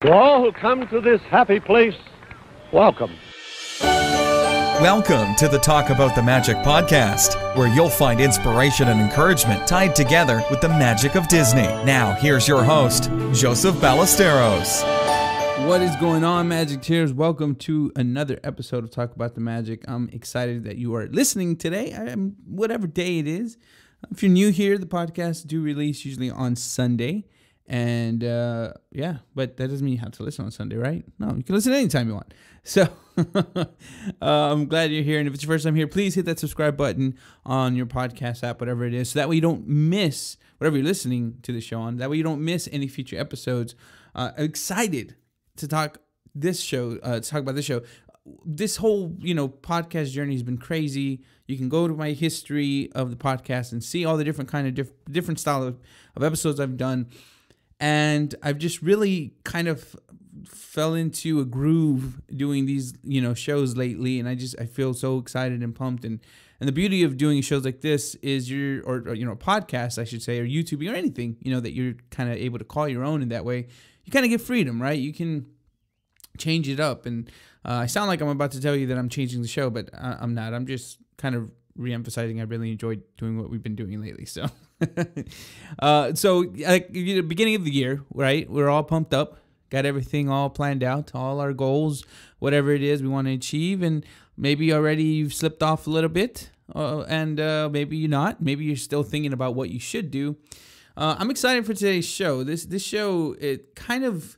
To all who come to this happy place, welcome. Welcome to the Talk About the Magic podcast, where you'll find inspiration and encouragement tied together with the magic of Disney. Now, here's your host, Joseph Ballesteros. What is going on, Magic-teers? Welcome to another episode of Talk About the Magic. I'm excited that you are listening today, whatever day it is. If you're new here, the podcasts do release usually on Sunday. And but that doesn't mean you have to listen on Sunday, right? No, you can listen anytime you want. So I'm glad you're here. And if it's your first time here, please hit that subscribe button on your podcast app, whatever it is, so that way you don't miss whatever you're listening to the show on. That way you don't miss any future episodes. I'm excited to talk about this show. This whole, podcast journey has been crazy. You can go to my history of the podcast and see all the different kind of different style of episodes I've done. And I've just really kind of fell into a groove doing these, shows lately. And I feel so excited and pumped. And the beauty of doing shows like this is a podcast, I should say, or YouTube or anything, that you're kind of able to call your own in that way. You kind of get freedom, right? You can change it up. And I sound like I'm about to tell you that I'm changing the show, but I'm not. I'm just kind of re-emphasizing I really enjoyed doing what we've been doing lately. So the beginning of the year, right? We're all pumped up, got everything all planned out, all our goals, whatever it is we want to achieve. And maybe already you've slipped off a little bit, and maybe you're not. Maybe you're still thinking about what you should do. I'm excited for today's show. This show, it's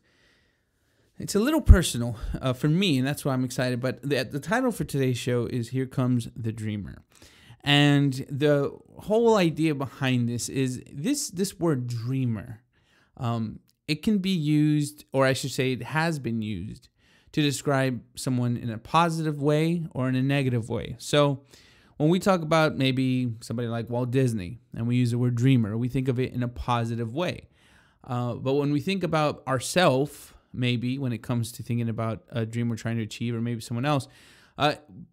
a little personal for me, and that's why I'm excited. But the title for today's show is Here Comes the Dreamer. And the whole idea behind this is this word dreamer. It can be used, or I should say it has been used, to describe someone in a positive way or in a negative way. So when we talk about maybe somebody like Walt Disney and we use the word dreamer, we think of it in a positive way. But when we think about ourselves, maybe when it comes to thinking about a dream we're trying to achieve, or maybe someone else,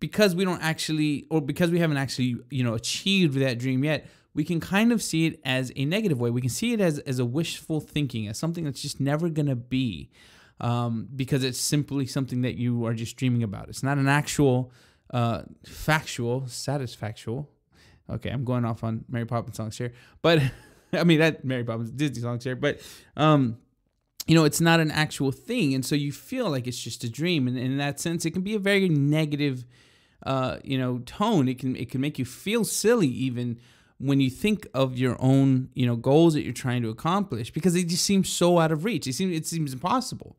because we don't actually, or because we haven't actually, achieved that dream yet, we can kind of see it as a negative way. We can see it as a wishful thinking, as something that's just never going to be, because it's simply something that you are just dreaming about. It's not an actual, satisfactual. Okay, I'm going off on Mary Poppins songs here, but I mean, that Mary Poppins Disney songs here, but it's not an actual thing. And so you feel like it's just a dream. And in that sense, it can be a very negative, tone. It can make you feel silly even when you think of your own, goals that you're trying to accomplish, because they just seem so out of reach. It seems impossible.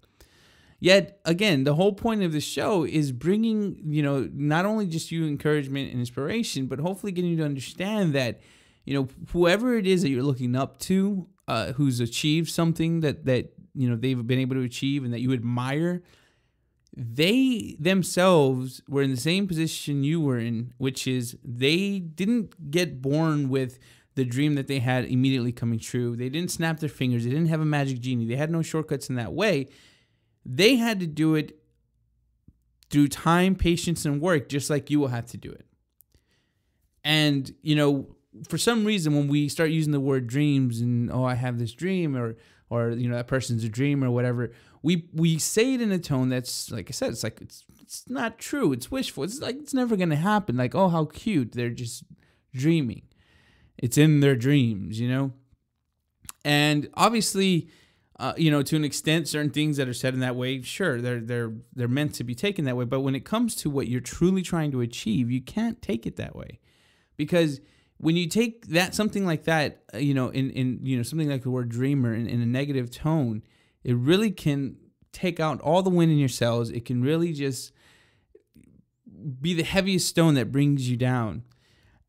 Yet, again, the whole point of the show is bringing, not only just you encouragement and inspiration, but hopefully getting you to understand that, whoever it is that you're looking up to, who's achieved something that they've been able to achieve and that you admire, they themselves were in the same position you were in, which is they didn't get born with the dream that they had immediately coming true. They didn't snap their fingers. They didn't have a magic genie. They had no shortcuts in that way. They had to do it through time, patience, and work, just like you will have to do it. And, for some reason, when we start using the word dreams and, I have this dream, or that person's a dream or whatever, we say it in a tone that's, like I said, it's like it's not true. It's wishful. It's like it's never going to happen. Like, oh, how cute. They're just dreaming. It's in their dreams, And obviously, to an extent, certain things that are said in that way, sure, they're meant to be taken that way. But when it comes to what you're truly trying to achieve, you can't take it that way, because when you take something like that, in something like the word dreamer in a negative tone, it really can take out all the wind in your sails. It can really just be the heaviest stone that brings you down.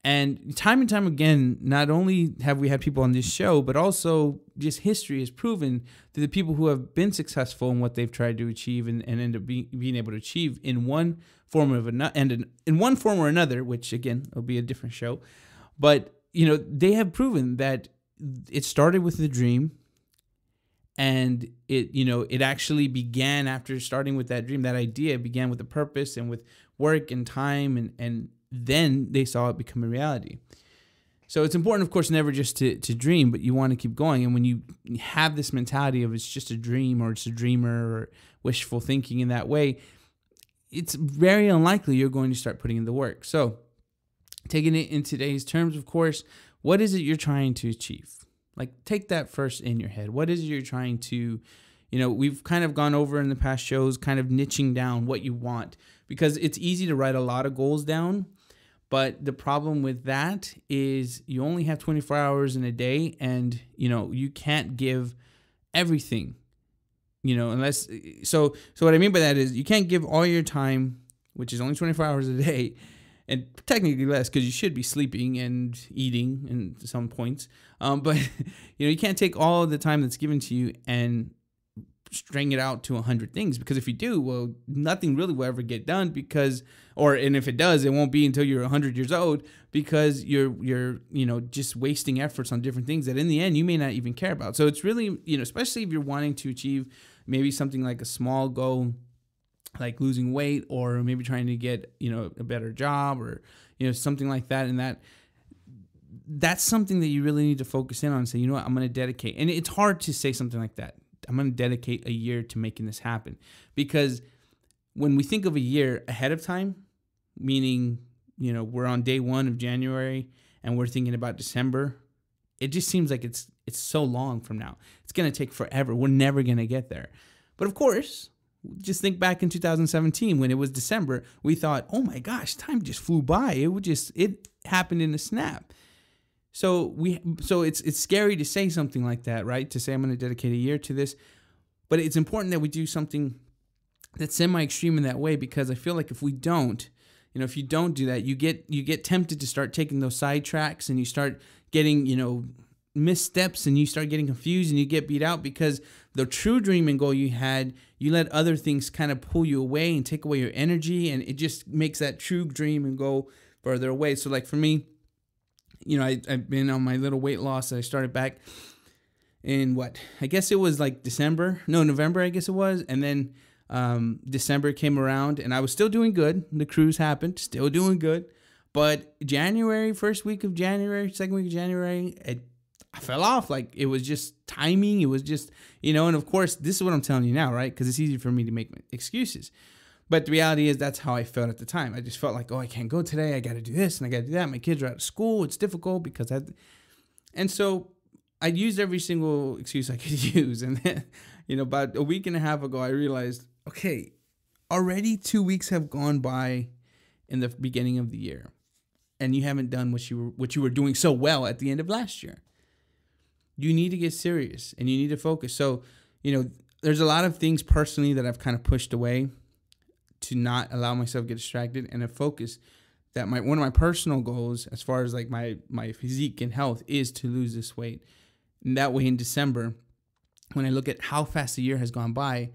And time again, not only have we had people on this show, but also just history has proven that the people who have been successful in what they've tried to achieve and end up being able to achieve in one form or another, which again will be a different show. But, they have proven that it started with the dream, and it actually began after starting with that dream. That idea began with a purpose and with work and time, and then they saw it become a reality. So it's important, of course, never just to dream, but you want to keep going. And when you have this mentality of it's just a dream or it's a dreamer or wishful thinking in that way, it's very unlikely you're going to start putting in the work. So taking it in today's terms, of course, what is it you're trying to achieve? Like, take that first in your head. What is it you're trying to, we've kind of gone over in the past shows, kind of niching down what you want, because it's easy to write a lot of goals down. But the problem with that is you only have 24 hours in a day, and, you can't give everything, unless, so what I mean by that is you can't give all your time, which is only 24 hours a day, and technically less because you should be sleeping and eating in some points. But, you can't take all of the time that's given to you and string it out to 100 things, because if you do, well, nothing really will ever get done and if it does, it won't be until you're 100 years old, because you're just wasting efforts on different things that in the end you may not even care about. So it's really, especially if you're wanting to achieve maybe something like a small goal, like losing weight, or maybe trying to get, a better job, or, something like that. And that's something that you really need to focus in on and say, I'm going to dedicate. And it's hard to say something like that. I'm going to dedicate a year to making this happen, because when we think of a year ahead of time, meaning, we're on day 1 of January and we're thinking about December, it just seems like it's so long from now. It's going to take forever. We're never going to get there. But of course, just think back in 2017 when it was December, we thought, oh my gosh, time just flew by. It happened in a snap. So it's scary to say something like that, right? To say I'm going to dedicate a year to this, but it's important that we do something that's semi-extreme in that way, because I feel like if we don't, if you don't do that, you get tempted to start taking those side tracks, and you start getting, missteps, and you start getting confused, and you get beat out because the true dream and goal you had, you let other things kind of pull you away and take away your energy, and it just makes that true dream and goal further away. So like for me, I've been on my little weight loss. I started back in I guess it was like November, I guess it was. And then December came around and I was still doing good. The cruise happened, still doing good. But January, first week of January, second week of January, I fell off. Like, it was just timing. It was just, and of course, this is what I'm telling you now, right? Because it's easy for me to make excuses. But the reality is that's how I felt at the time. I just felt like, I can't go today. I got to do this and I got to do that. My kids are out of school. It's difficult because and so I used every single excuse I could use. And then, about a week and a half ago, I realized, okay, already 2 weeks have gone by in the beginning of the year, and you haven't done what you were doing so well at the end of last year. You need to get serious and you need to focus. So, there's a lot of things personally that I've kind of pushed away to not allow myself to get distracted, and to focus that one of my personal goals, as far as like my physique and health, is to lose this weight. And that way in December, when I look at how fast the year has gone by,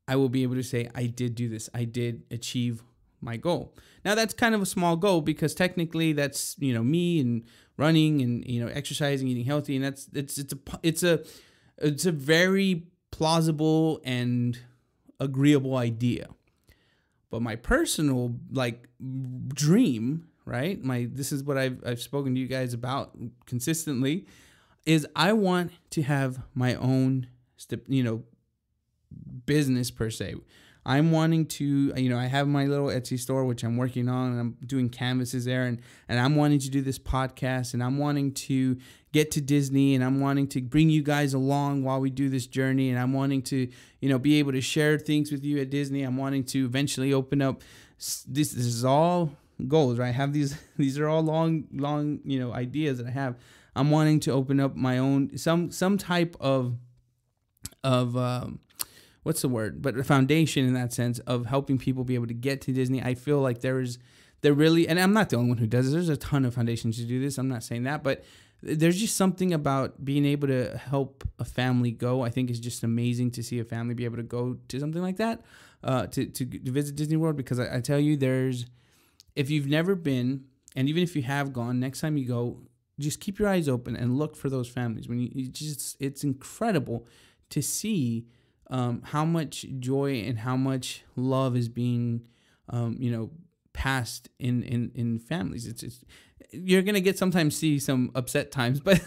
I will be able to say, I did do this. I did achieve my goal. Now that's kind of a small goal, because technically that's, me and running and, exercising, eating healthy. And it's a very plausible and agreeable idea. But my personal dream, right? This is what I've spoken to you guys about consistently, is I want to have my own business per se. I'm wanting to, I have my little Etsy store, which I'm working on, and I'm doing canvases there, and I'm wanting to do this podcast, and I'm wanting to get to Disney, and I'm wanting to bring you guys along while we do this journey, and I'm wanting to, be able to share things with you at Disney. I'm wanting to eventually open up. This is all goals, right? I have these are all long, ideas that I have. I'm wanting to open up my own, some type of what's the word? But a foundation in that sense of helping people be able to get to Disney. I feel like there really, and I'm not the only one who does this. There's a ton of foundations to do this. I'm not saying that, but there's just something about being able to help a family go. I think it's just amazing to see a family be able to go to something like that, to visit Disney World, because I tell you, if you've never been, and even if you have gone, next time you go, just keep your eyes open and look for those families. It's incredible to see how much joy and how much love is being, passed in families. you're going to sometimes see some upset times, but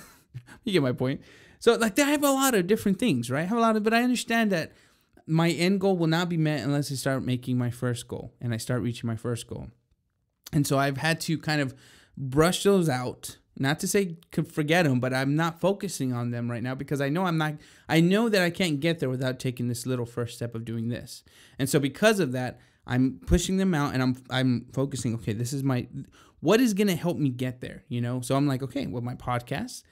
you get my point. So like I have a lot of different things, right? But I understand that my end goal will not be met unless I start making my first goal and I start reaching my first goal. And so I've had to kind of brush those out. Not to say forget them, but I'm not focusing on them right now because I know that I can't get there without taking this little first step of doing this. And so because of that, I'm pushing them out and I'm focusing, okay, this is what is going to help me get there, you know? So I'm like, okay, well, my podcast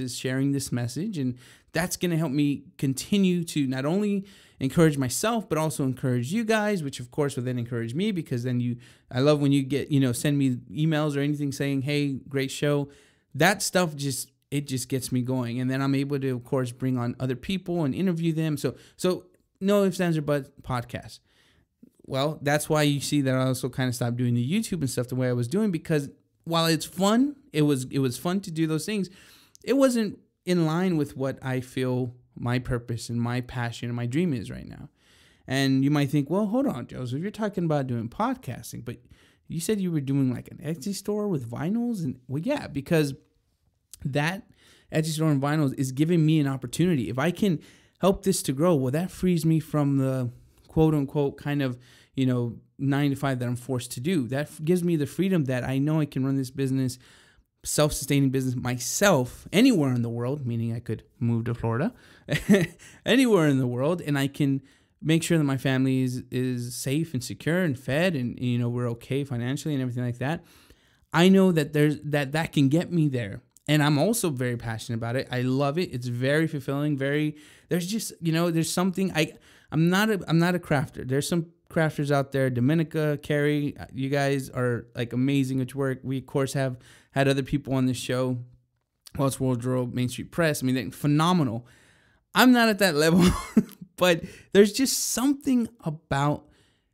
is sharing this message, and that's going to help me continue to not only encourage myself, but also encourage you guys, which of course will then encourage me, because then I love when you get, send me emails or anything saying, hey, great show. That stuff just gets me going. And then I'm able to, of course, bring on other people and interview them. So no ifs, ands, or buts podcast. Well, that's why you see that I also kind of stopped doing the YouTube and stuff the way I was doing, because while it's fun, it was fun to do those things. It wasn't in line with what I feel my purpose and my passion and my dream is right now. And you might think, well, hold on, Joseph, you're talking about doing podcasting, but you said you were doing like an Etsy store with vinyls. And well, yeah, because that Etsy store and vinyls is giving me an opportunity. If I can help this to grow, well, that frees me from the quote unquote kind of, 9 to 5 that I'm forced to do. That gives me the freedom that I know I can run this business, self-sustaining business myself anywhere in the world, meaning I could move to Florida, anywhere in the world, and I can make sure that my family is safe and secure and fed, and we're okay financially and everything like that. I know that that can get me there, and I'm also very passionate about it. I love it. It's very fulfilling. There's just there's something. I'm not a crafter. There's some crafters out there. Dominica, Carrie, you guys are like amazing at your work. We of course have had other people on this show. Wells Wardrobe, Main Street Press. I mean, they're phenomenal. I'm not at that level, but there's just something about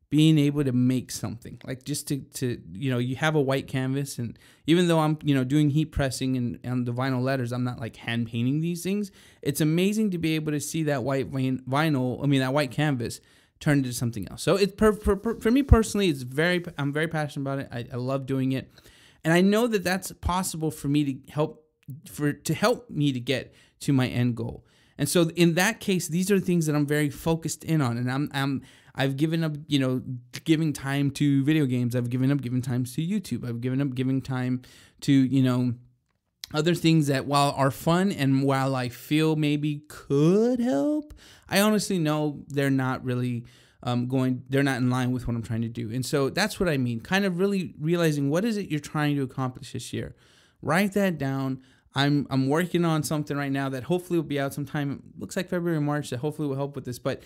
being able to make something, like just to you have a white canvas, and even though I'm doing heat pressing and the vinyl letters, I'm not like hand painting these things. It's amazing to be able to see that white that white canvas turn into something else. So it's for me personally, I'm very passionate about it. I love doing it, and I know that that's possible for me to help me to get to my end goal. And so in that case, these are things that I'm very focused in on, and I've given up, giving time to video games. I've given up giving time to YouTube. I've given up giving time to, other things that while are fun and while I feel maybe could help, I honestly know they're not really they're not in line with what I'm trying to do. And so that's what I mean, kind of really realizing what is it you're trying to accomplish this year. Write that down. I'm working on something right now that hopefully will be out sometime. It looks like February or March, that hopefully will help with this. But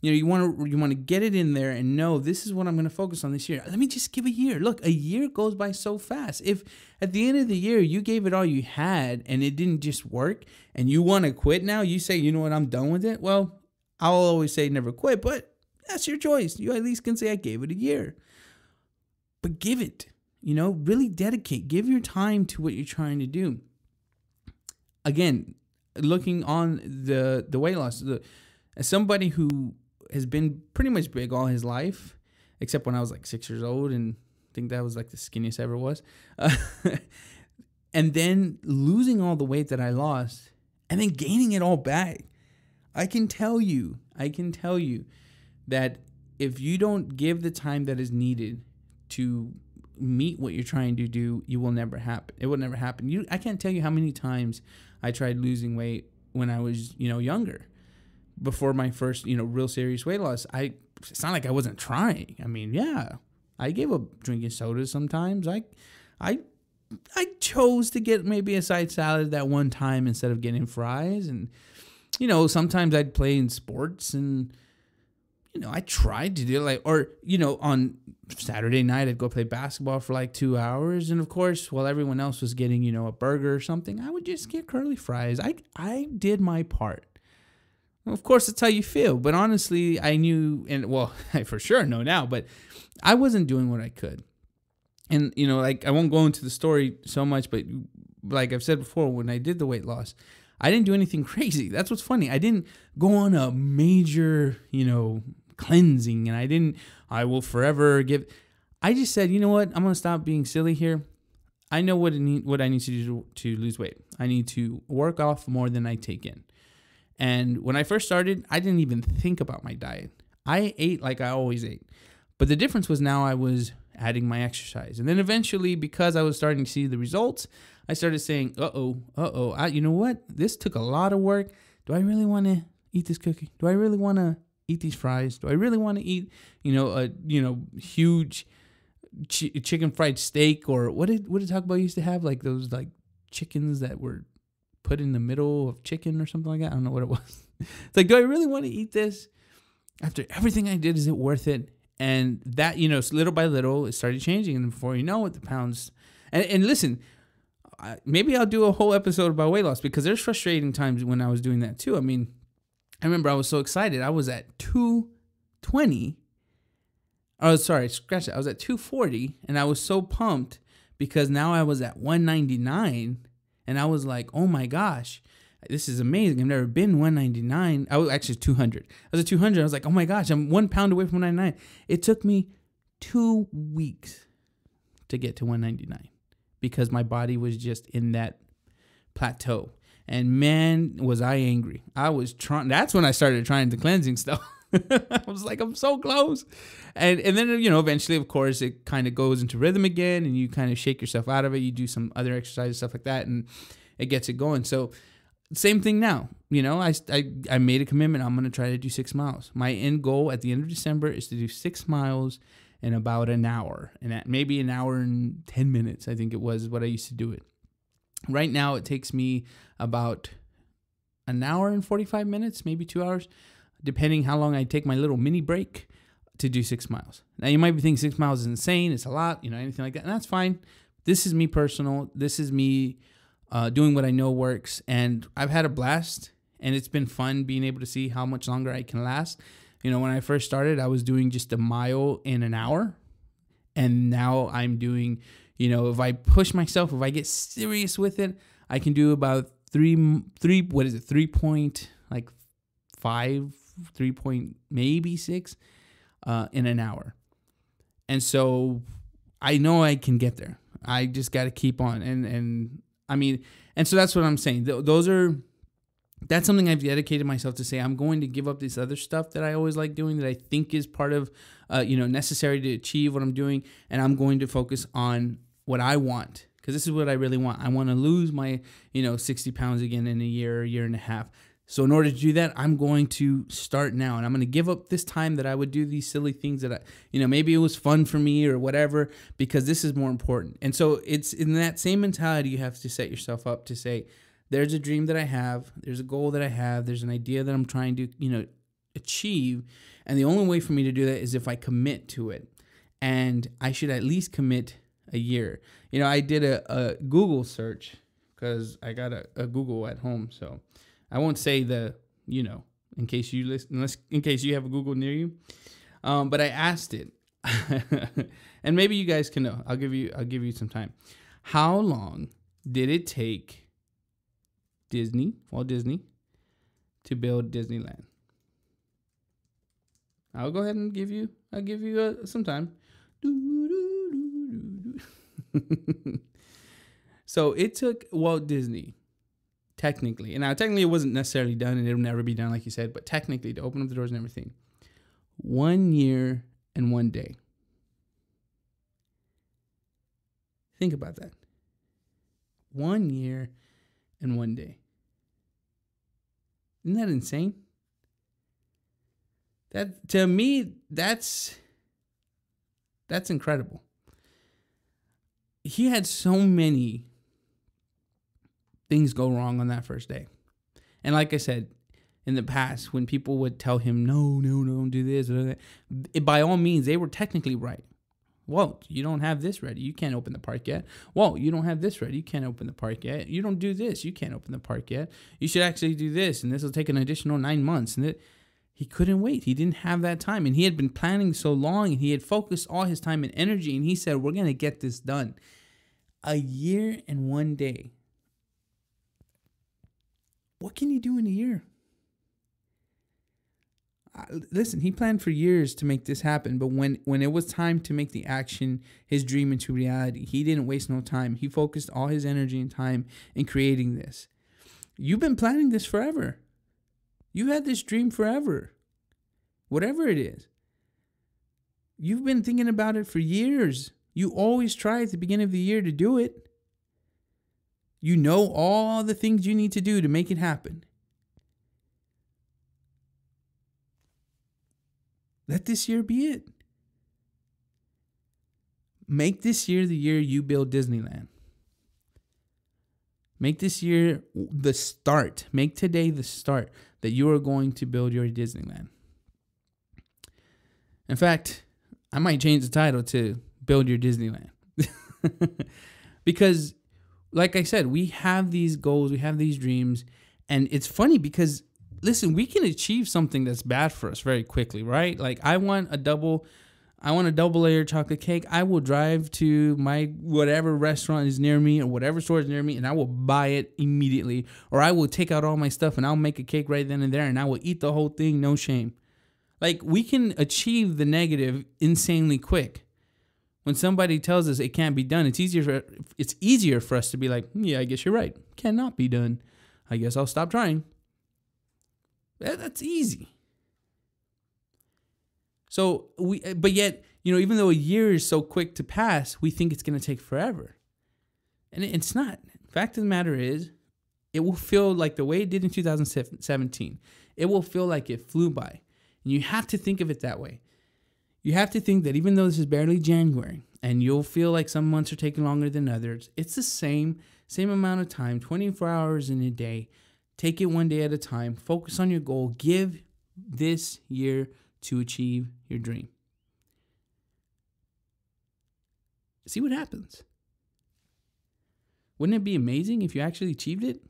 you want to get it in there and know this is what I'm going to focus on this year. Let me just give a year. Look, a year goes by so fast. If at the end of the year you gave it all you had and it didn't just work and you want to quit now, you say, you know what, I'm done with it. Well, I'll always say never quit, but that's your choice. You at least can say I gave it a year. But give it, really dedicate. Give your time to what you're trying to do. Again, looking on the weight loss, as somebody who has been pretty much big all his life, except when I was like 6 years old, and I think that was like the skinniest I ever was. And then losing all the weight that I lost and then gaining it all back. I can tell you that if you don't give the time that is needed to meet what you're trying to do, it will never happen. It will never happen. I can't tell you how many times I tried losing weight when I was, younger. Before my first, real serious weight loss, it's not like I wasn't trying. I mean, yeah, I gave up drinking sodas sometimes. I chose to get maybe a side salad that one time instead of getting fries. And, sometimes I'd play in sports and, I tried to do on Saturday night, I'd go play basketball for like 2 hours. And of course, while everyone else was getting, a burger or something, I would just get curly fries. I did my part. Well, of course, that's how you feel. But honestly, I knew, I for sure know now, but I wasn't doing what I could. And, I won't go into the story so much, but like I've said before, when I did the weight loss, I didn't do anything crazy. That's what's funny. I didn't go on a major, cleansing, and I will forever give. I just said, you know what? I'm going to stop being silly here. I know what I need to do to lose weight. I need to work off more than I take in. And when I first started, I didn't even think about my diet. I ate like I always ate. But the difference was now I was adding my exercise. And then eventually, because I was starting to see the results, I started saying, you know what? This took a lot of work. Do I really want to eat this cookie? Do I really want to eat these fries? Do I really want to eat, a huge chicken fried steak? Or what did Taco Bell used to have? Like those like chickens that were put in the middle of chicken or something like that. I don't know what it was. It's like, do I really want to eat this? After everything I did, is it worth it? And that, little by little, it started changing. And before you know it, the pounds... And listen, maybe I'll do a whole episode about weight loss, because there's frustrating times when I was doing that too. I mean, I remember I was so excited. I was at 220. Oh, sorry, scratch that. I was at 240, and I was so pumped because now I was at 199, and I was like, oh my gosh, this is amazing. I've never been 199. I was actually 200. I was at 200. I was like, oh my gosh, I'm 1 pound away from 199. It took me 2 weeks to get to 199 because my body was just in that plateau. And man, was I angry. I was trying. That's when I started trying the cleansing stuff. I was like, I'm so close. And then, eventually, of course, it kind of goes into rhythm again, and you kind of shake yourself out of it. You do some other exercises, stuff like that, and it gets it going. So same thing now. I made a commitment. I'm going to try to do 6 miles. My end goal at the end of December is to do 6 miles in about an hour, and maybe an hour and 10 minutes, I think it was what I used to do it. Right now, it takes me about an hour and 45 minutes, maybe 2 hours, depending how long I take my little mini break to do 6 miles. Now, you might be thinking 6 miles is insane. It's a lot, anything like that. And that's fine. This is me personal. This is me doing what I know works. And I've had a blast, and it's been fun being able to see how much longer I can last. When I first started, I was doing just a mile in an hour. And now I'm doing, if I push myself, if I get serious with it, I can do about 3.6 in an hour. And so I know I can get there. I just got to keep on. And so that's what I'm saying. That's something I've dedicated myself to say. I'm going to give up this other stuff that I always like doing, that I think is part of, necessary to achieve what I'm doing. And I'm going to focus on what I want, because this is what I really want. I want to lose my, 60 pounds again in a year and a half. So in order to do that, I'm going to start now, and I'm going to give up this time that I would do these silly things that maybe it was fun for me or whatever, because this is more important. And so it's in that same mentality you have to set yourself up to say, there's a dream that I have, there's a goal that I have, there's an idea that I'm trying to, achieve, and the only way for me to do that is if I commit to it. And I should at least commit a year. I did a Google search because I got a Google at home, so I won't say in case you listen, in case you have a Google near you. But I asked it, and maybe you guys can know. I'll give you some time. How long did it take Walt Disney, to build Disneyland? I'll go ahead and give you some time. So it took Walt Disney, technically, and now technically it wasn't necessarily done, and it'll never be done, like you said, but technically, to open up the doors and everything, 1 year and 1 day. Think about that. 1 year and 1 day. Isn't that insane? That, to me, that's incredible. He had so many things go wrong on that first day. And like I said, in the past, when people would tell him, no, don't do this or that, by all means, they were technically right. Walt, you don't have this ready. You can't open the park yet. Walt, you don't have this ready. You can't open the park yet. You don't do this. You can't open the park yet. You should actually do this, and this will take an additional 9 months. And he couldn't wait. He didn't have that time. And he had been planning so long, and he had focused all his time and energy, and he said, we're going to get this done. 1 year and 1 day. What can you do in a year? Listen, he planned for years to make this happen, but when it was time to make the action, his dream into reality, he didn't waste no time. He focused all his energy and time in creating this. You've been planning this forever. You had this dream forever. Whatever it is. You've been thinking about it for years. You always try at the beginning of the year to do it. You know all the things you need to do to make it happen. Let this year be it. Make this year the year you build Disneyland. Make this year the start. Make today the start that you are going to build your Disneyland. In fact, I might change the title to Build Your Disneyland. Because, like I said, we have these goals, we have these dreams, and it's funny because, listen, we can achieve something that's bad for us very quickly, right? Like I want a double layer chocolate cake. I will drive to my whatever restaurant is near me or whatever store is near me, and I will buy it immediately. Or I will take out all my stuff and I'll make a cake right then and there, and I will eat the whole thing, no shame. Like we can achieve the negative insanely quick. When somebody tells us it can't be done, it's easier for us to be like, yeah, I guess you're right. Cannot be done. I guess I'll stop trying. That's easy. So but yet, even though a year is so quick to pass, we think it's going to take forever. And it's not. Fact of the matter is, it will feel like the way it did in 2017. It will feel like it flew by. And you have to think of it that way. You have to think that even though this is barely January, and you'll feel like some months are taking longer than others, it's the same amount of time, 24 hours in a day. Take it one day at a time. Focus on your goal. Give this year to achieve your dream. See what happens. Wouldn't it be amazing if you actually achieved it?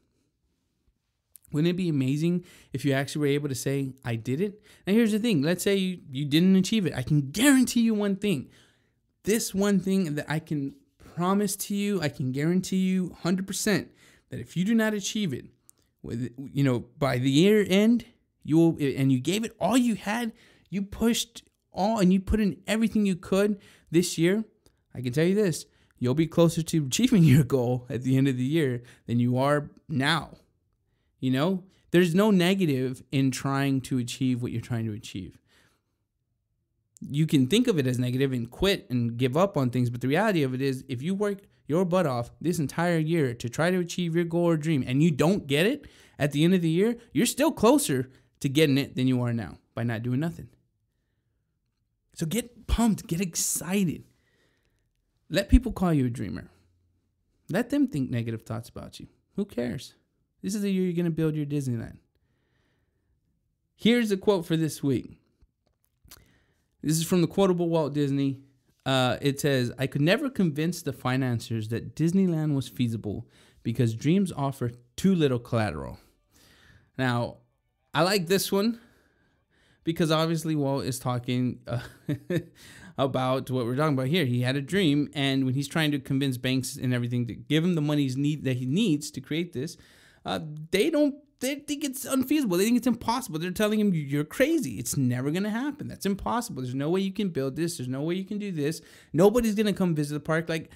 Wouldn't it be amazing if you actually were able to say, I did it? Now, here's the thing. Let's say you didn't achieve it. I can guarantee you one thing. This one thing that I can promise to you, I can guarantee you 100% that if you do not achieve it, by the year end, you gave it all you had, you pushed all and you put in everything you could this year, I can tell you this, you'll be closer to achieving your goal at the end of the year than you are now. There's no negative in trying to achieve what you're trying to achieve. You can think of it as negative and quit and give up on things, but the reality of it is if you work your butt off this entire year to try to achieve your goal or dream and you don't get it at the end of the year, you're still closer to getting it than you are now by not doing nothing. So get pumped, get excited. Let people call you a dreamer. Let them think negative thoughts about you. Who cares? This is the year you're going to build your Disneyland. Here's a quote for this week. This is from the quotable Walt Disney. It says, I could never convince the financiers that Disneyland was feasible because dreams offer too little collateral. Now, I like this one because obviously Walt is talking about what we're talking about here. He had a dream, and when he's trying to convince banks and everything to give him the money that he needs to create this, they think it's unfeasible. They think it's impossible. They're telling him, you're crazy. It's never going to happen. That's impossible. There's no way you can build this. There's no way you can do this. Nobody's going to come visit the park. Like,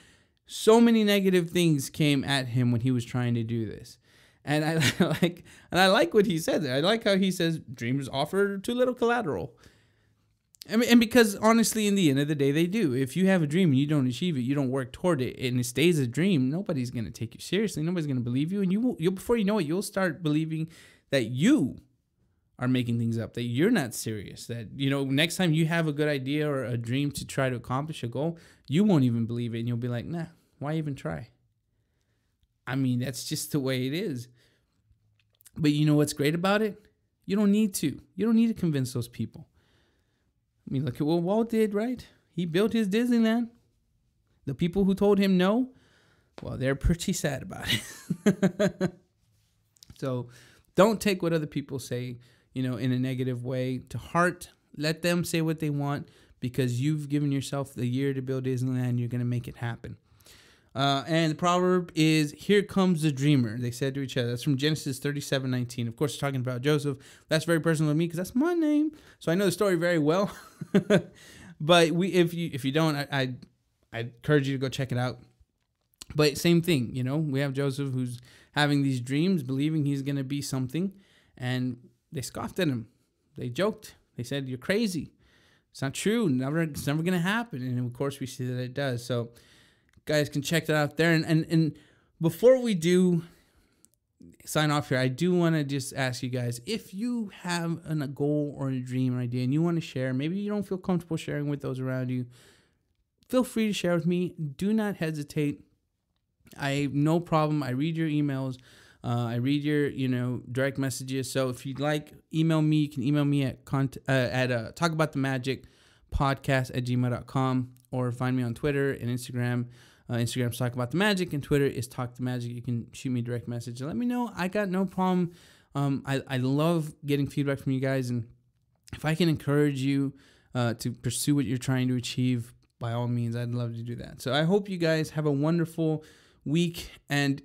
so many negative things came at him when he was trying to do this. And I like what he said there. I like how he says dreams offer too little collateral. And because honestly, in the end of the day, they do. If you have a dream and you don't achieve it, you don't work toward it, and it stays a dream, nobody's going to take you seriously. Nobody's going to believe you. And you'll before you know it, you'll start believing that you are making things up, that you're not serious, that, next time you have a good idea or a dream to try to accomplish a goal, you won't even believe it. And you'll be like, nah, why even try? I mean, that's just the way it is. But you know what's great about it? You don't need to. You don't need to convince those people. I mean, look at what Walt did, right? He built his Disneyland. The people who told him no, well, they're pretty sad about it. So don't take what other people say, in a negative way to heart. Let them say what they want because you've given yourself the year to build Disneyland. You're going to make it happen. And the proverb is, here comes the dreamer, they said to each other. That's from Genesis 37:19. Of course, talking about Joseph. That's very personal to me because that's my name. So I know the story very well. But if you don't, I encourage you to go check it out. But same thing, we have Joseph who's having these dreams, believing he's going to be something. And they scoffed at him. They joked. They said, you're crazy. It's not true. It's never going to happen. And of course, we see that it does. So guys can check that out there. And before we do sign off here, I do want to just ask you guys, if you have a goal or a dream or idea and you want to share, maybe you don't feel comfortable sharing with those around you, feel free to share with me. Do not hesitate. I have no problem. I read your emails. I read your, direct messages. So if you'd like, email me. You can email me at talkaboutthemagicpodcast@gmail.com, or find me on Twitter and Instagram. Instagram's Talk About the Magic, and Twitter is Talk the Magic. You can shoot me a direct message and let me know. I got no problem. I love getting feedback from you guys, and if I can encourage you to pursue what you're trying to achieve, by all means, I'd love to do that. So I hope you guys have a wonderful week, and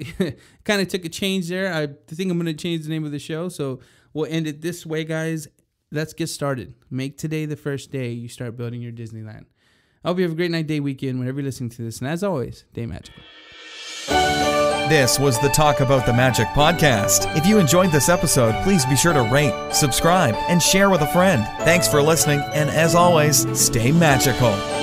kind of took a change there. I think I'm going to change the name of the show, so we'll end it this way, guys. Let's get started. Make today the first day you start building your Disneyland. I hope you have a great night, day, weekend, whenever you're listening to this. And as always, stay magical. This was the Talk About the Magic podcast. If you enjoyed this episode, please be sure to rate, subscribe, and share with a friend. Thanks for listening, and as always, stay magical.